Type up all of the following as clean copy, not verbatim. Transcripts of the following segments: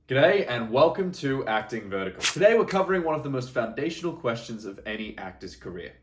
G'day and welcome to Acting Vertical. Today we're covering one of the most foundational questions of any actor's career.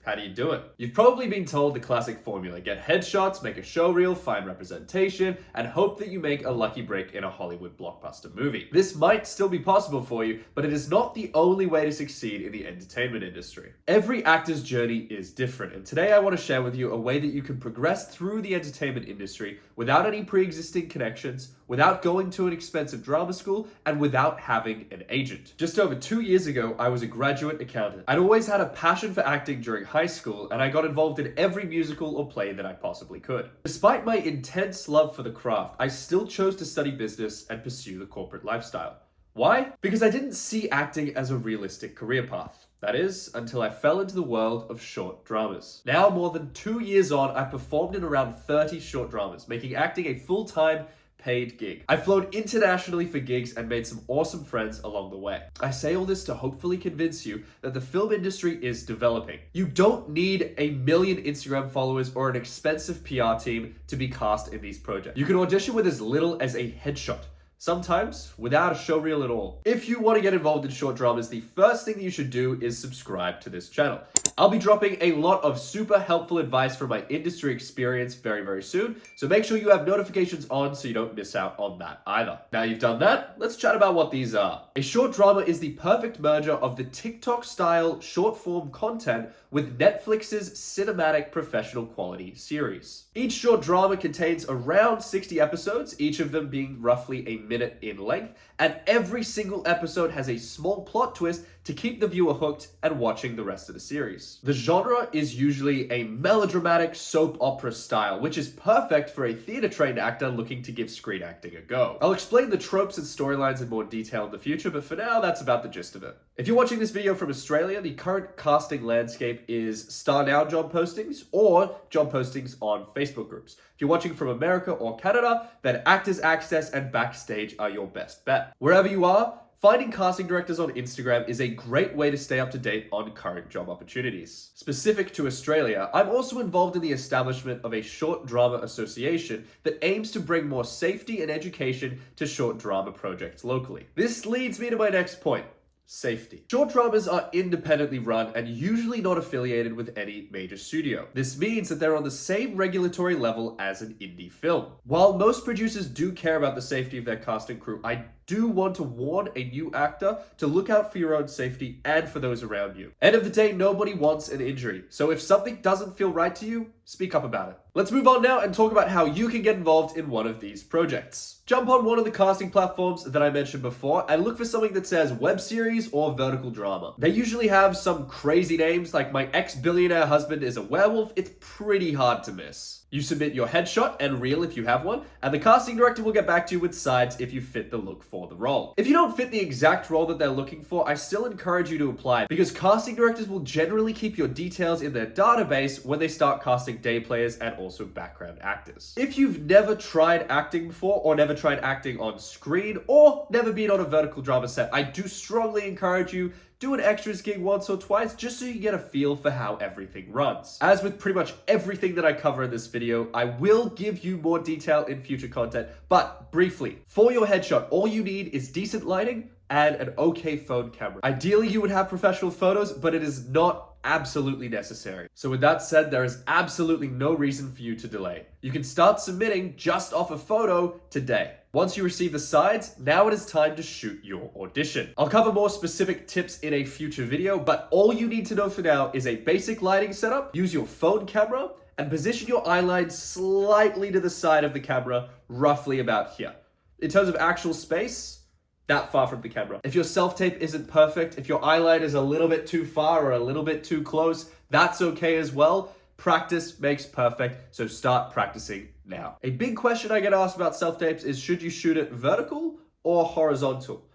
How do you do it? You've probably been told the classic formula: get headshots, make a show reel, find representation, and hope that you make a lucky break in a Hollywood blockbuster movie. This might still be possible for you, but it is not the only way to succeed in the entertainment industry. Every actor's journey is different, and today I want to share with you a way that you can progress through the entertainment industry without any pre-existing connections, without going to an expensive drama school, and without having an agent. Just over 2 years ago, I was a graduate accountant. I'd always had a passion for acting during high school, and I got involved in every musical or play that I possibly could. Despite my intense love for the craft, I still chose to study business and pursue the corporate lifestyle. Why? Because I didn't see acting as a realistic career path. That is, until I fell into the world of short dramas. Now, more than 2 years on, I've performed in around 30 short dramas, making acting a full-time paid gig. I've flown internationally for gigs and made some awesome friends along the way. I say all this to hopefully convince you that the film industry is developing. You don't need a million Instagram followers or an expensive PR team to be cast in these projects. You can audition with as little as a headshot, sometimes without a show reel at all. If you want to get involved in short dramas, the first thing that you should do is subscribe to this channel. I'll be dropping a lot of super helpful advice from my industry experience very soon, so make sure you have notifications on so you don't miss out on that either. Now you've done that, let's chat about what these are. A short drama is the perfect merger of the TikTok-style short-form content with Netflix's cinematic professional quality series. Each short drama contains around 60 episodes, each of them being roughly a minute in length, and every single episode has a small plot twist to keep the viewer hooked and watching the rest of the series. The genre is usually a melodramatic soap opera style, which is perfect for a theater-trained actor looking to give screen acting a go. I'll explain the tropes and storylines in more detail in the future, but for now, that's about the gist of it. If you're watching this video from Australia, the current casting landscape is Star Now job postings or job postings on Facebook groups. If you're watching from America or Canada, then Actors Access and Backstage are your best bet. Wherever you are, finding casting directors on Instagram is a great way to stay up to date on current job opportunities. Specific to Australia, I'm also involved in the establishment of a short drama association that aims to bring more safety and education to short drama projects locally. This leads me to my next point: safety. Short dramas are independently run and usually not affiliated with any major studio. This means that they're on the same regulatory level as an indie film. While most producers do care about the safety of their cast and crew, I do want to warn a new actor to look out for your own safety and for those around you. End of the day, nobody wants an injury. So if something doesn't feel right to you, speak up about it. Let's move on now and talk about how you can get involved in one of these projects. Jump on one of the casting platforms that I mentioned before and look for something that says web series or vertical drama. They usually have some crazy names like My Ex-Billionaire Husband is a Werewolf. It's pretty hard to miss. You submit your headshot and reel if you have one, and the casting director will get back to you with sides if you fit the look for the role. If you don't fit the exact role that they're looking for, I still encourage you to apply, because casting directors will generally keep your details in their database when they start casting day players and also background actors. If you've never tried acting before, or never tried acting on screen, or never been on a vertical drama set, I do strongly encourage you do an extras gig once or twice just so you get a feel for how everything runs. As with pretty much everything that I cover in this video, I will give you more detail in future content, but briefly, for your headshot, all you need is decent lighting and an okay phone camera. Ideally, you would have professional photos, but it is not absolutely necessary. So with that said, there is absolutely no reason for you to delay. You can start submitting just off a photo today. Once you receive the sides, now it is time to shoot your audition. I'll cover more specific tips in a future video, but all you need to know for now is a basic lighting setup, use your phone camera, and position your eyeline slightly to the side of the camera, roughly about here. In terms of actual space, that far from the camera. If your self-tape isn't perfect, if your eyeline is a little bit too far or a little bit too close, that's okay as well. Practice makes perfect, so start practicing now. A big question I get asked about self-tapes is, should you shoot it vertical or horizontal?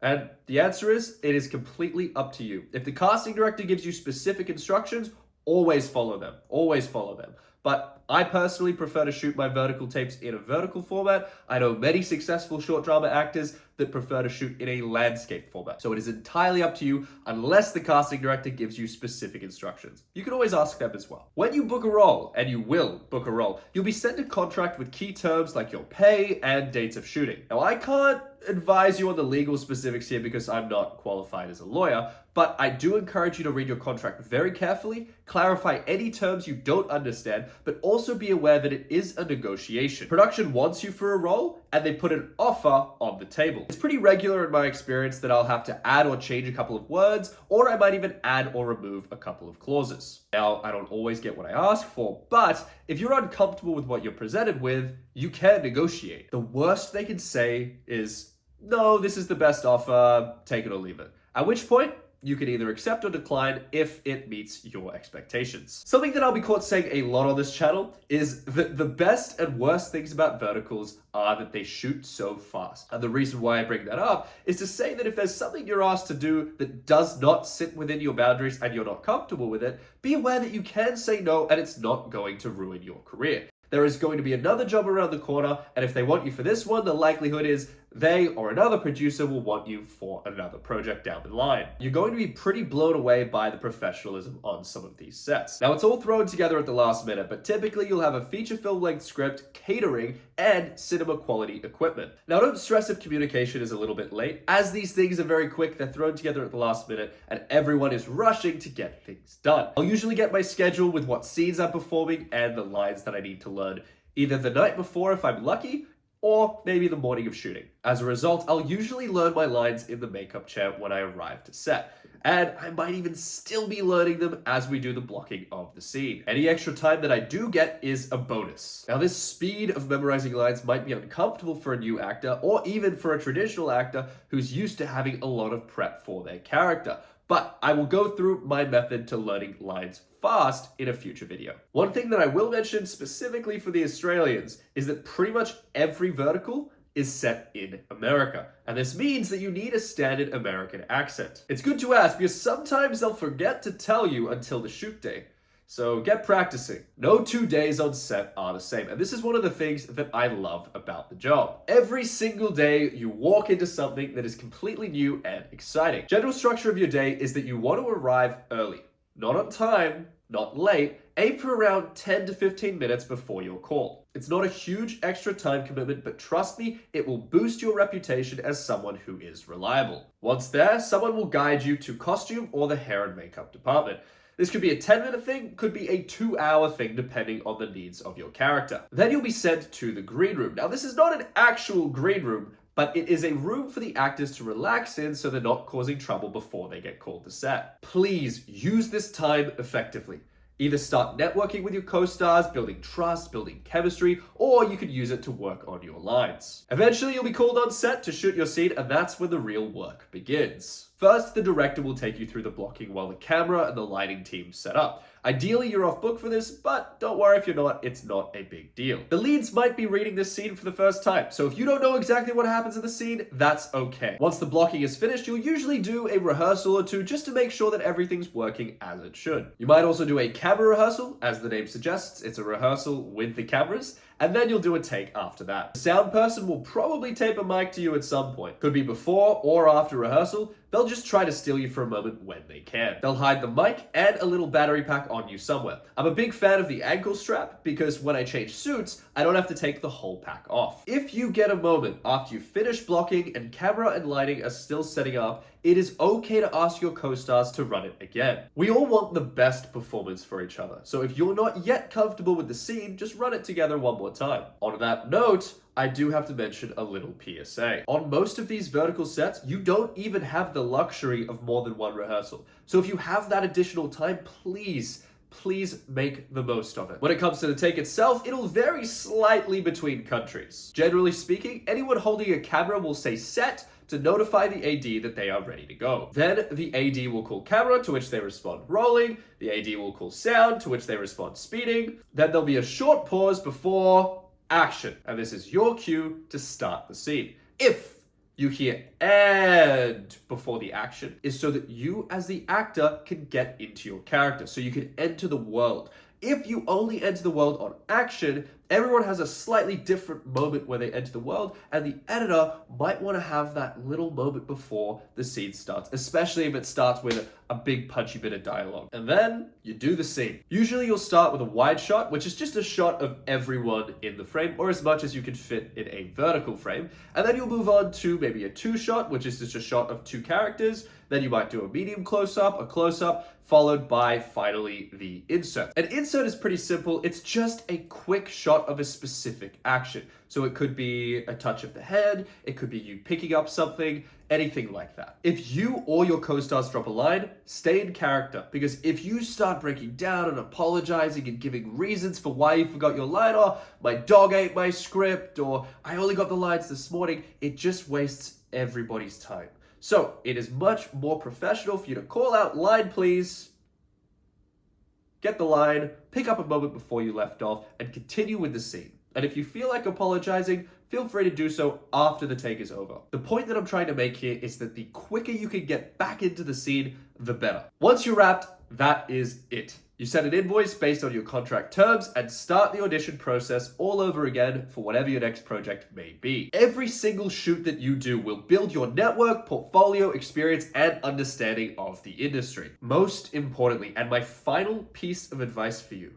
And the answer is, it is completely up to you. If the casting director gives you specific instructions, always follow them. Always follow them. But I personally prefer to shoot my vertical tapes in a vertical format. I know many successful short drama actors that prefer to shoot in a landscape format. So it is entirely up to you unless the casting director gives you specific instructions. You can always ask them as well. When you book a role, and you will book a role, you'll be sent a contract with key terms like your pay and dates of shooting. Now I can't advise you on the legal specifics here because I'm not qualified as a lawyer, but I do encourage you to read your contract very carefully, clarify any terms you don't understand, but also be aware that it is a negotiation. Production wants you for a role, and they put an offer on the table. It's pretty regular in my experience that I'll have to add or change a couple of words, or I might even add or remove a couple of clauses. Now, I don't always get what I ask for, but if you're uncomfortable with what you're presented with, you can negotiate. The worst they can say is, no, this is the best offer, take it or leave it. At which point, you can either accept or decline if it meets your expectations. Something that I'll be caught saying a lot on this channel is that the best and worst things about verticals are that they shoot so fast. And the reason why I bring that up is to say that if there's something you're asked to do that does not sit within your boundaries and you're not comfortable with it, be aware that you can say no and it's not going to ruin your career. There is going to be another job around the corner, and if they want you for this one, the likelihood is they or another producer will want you for another project down the line. You're going to be pretty blown away by the professionalism on some of these sets. Now, it's all thrown together at the last minute, but typically you'll have a feature film length script, catering, and cinema quality equipment. Now, don't stress if communication is a little bit late, as these things are very quick, they're thrown together at the last minute, and everyone is rushing to get things done. I'll usually get my schedule with what scenes I'm performing and the lines that I need to learn, either the night before if I'm lucky, or maybe the morning of shooting. As a result, I'll usually learn my lines in the makeup chair when I arrive to set. And I might even still be learning them as we do the blocking of the scene. Any extra time that I do get is a bonus. Now, this speed of memorizing lines might be uncomfortable for a new actor, or even for a traditional actor who's used to having a lot of prep for their character. But I will go through my method to learning lines fast in a future video. One thing that I will mention specifically for the Australians is that pretty much every vertical is set in America. And this means that you need a standard American accent. It's good to ask because sometimes they'll forget to tell you until the shoot day. So get practicing. No 2 days on set are the same. And this is one of the things that I love about the job. Every single day you walk into something that is completely new and exciting. General structure of your day is that you want to arrive early. Not on time, not late. Aim for around 10 to 15 minutes before your call. It's not a huge extra time commitment, but trust me, it will boost your reputation as someone who is reliable. Once there, someone will guide you to costume or the hair and makeup department. This could be a 10-minute thing, could be a 2-hour thing depending on the needs of your character. Then you'll be sent to the green room. Now, this is not an actual green room, but it is a room for the actors to relax in so they're not causing trouble before they get called to set. Please use this time effectively. Either start networking with your co-stars, building trust, building chemistry, or you could use it to work on your lines. Eventually, you'll be called on set to shoot your scene, and that's when the real work begins. First, the director will take you through the blocking while the camera and the lighting team set up. Ideally, you're off book for this, but don't worry if you're not, it's not a big deal. The leads might be reading this scene for the first time, so if you don't know exactly what happens in the scene, that's okay. Once the blocking is finished, you'll usually do a rehearsal or two just to make sure that everything's working as it should. You might also do a camera rehearsal, as the name suggests, it's a rehearsal with the cameras, and then you'll do a take after that. The sound person will probably tape a mic to you at some point. Could be before or after rehearsal. They'll just try to steal you for a moment when they can. They'll hide the mic and a little battery pack on you somewhere. I'm a big fan of the ankle strap because when I change suits, I don't have to take the whole pack off. If you get a moment after you finish blocking and camera and lighting are still setting up, it is okay to ask your co-stars to run it again. We all want the best performance for each other, so if you're not yet comfortable with the scene, just run it together one more time. On that note, I do have to mention a little PSA. On most of these vertical sets, you don't even have the luxury of more than one rehearsal. So if you have that additional time, please make the most of it. When it comes to the take itself, it'll vary slightly between countries. Generally speaking, anyone holding a camera will say set to notify the AD that they are ready to go. Then the AD will call camera, to which they respond rolling. The AD will call sound, to which they respond speeding. Then there'll be a short pause before action. And this is your cue to start the scene. If you hear and before the action is so that you as the actor can get into your character, so you can enter the world. If you only enter the world on action, Everyone has a slightly different moment where they enter the world, and the editor might want to have that little moment before the scene starts, especially if it starts with a big punchy bit of dialogue. And then you do the scene. Usually you'll start with a wide shot, which is just a shot of everyone in the frame, or as much as you can fit in a vertical frame. And then you'll move on to maybe a two shot, which is just a shot of two characters. Then you might do a medium close-up, a close-up, followed by, finally, the insert. An insert is pretty simple. It's just a quick shot of a specific action. So it could be a touch of the head, it could be you picking up something, anything like that. If you or your co-stars drop a line, stay in character, because if you start breaking down and apologizing and giving reasons for why you forgot your line, or my dog ate my script, or I only got the lines this morning, it just wastes everybody's time. So it is much more professional for you to call out line please, get the line, pick up a moment before you left off, and continue with the scene. And if you feel like apologizing, feel free to do so after the take is over. The point that I'm trying to make here is that the quicker you can get back into the scene, the better. Once you're wrapped, that is it. You send an invoice based on your contract terms and start the audition process all over again for whatever your next project may be. Every single shoot that you do will build your network, portfolio, experience, and understanding of the industry. Most importantly, and my final piece of advice for you,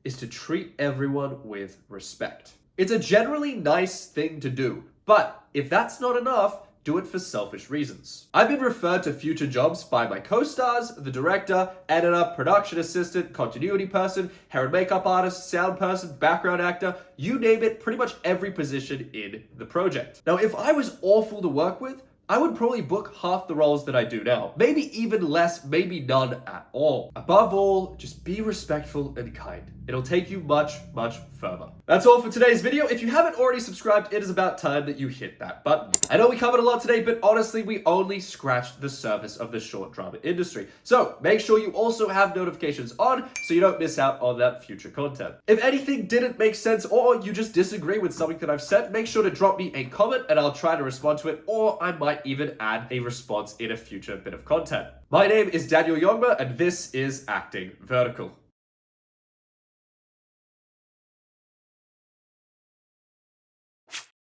is to treat everyone with respect. It's a generally nice thing to do, but if that's not enough, do it for selfish reasons. I've been referred to future jobs by my co-stars, the director, editor, production assistant, continuity person, hair and makeup artist, sound person, background actor, you name it, pretty much every position in the project. Now, if I was awful to work with, I would probably book half the roles that I do now. Maybe even less, maybe none at all. Above all, just be respectful and kind. It'll take you much, much further. That's all for today's video. If you haven't already subscribed, it is about time that you hit that button. I know we covered a lot today, but honestly, we only scratched the surface of the short drama industry. So make sure you also have notifications on so you don't miss out on that future content. If anything didn't make sense or you just disagree with something that I've said, make sure to drop me a comment and I'll try to respond to it, or I might even add a response in a future bit of content. My name is Daniel Yongba, and this is Acting Vertical.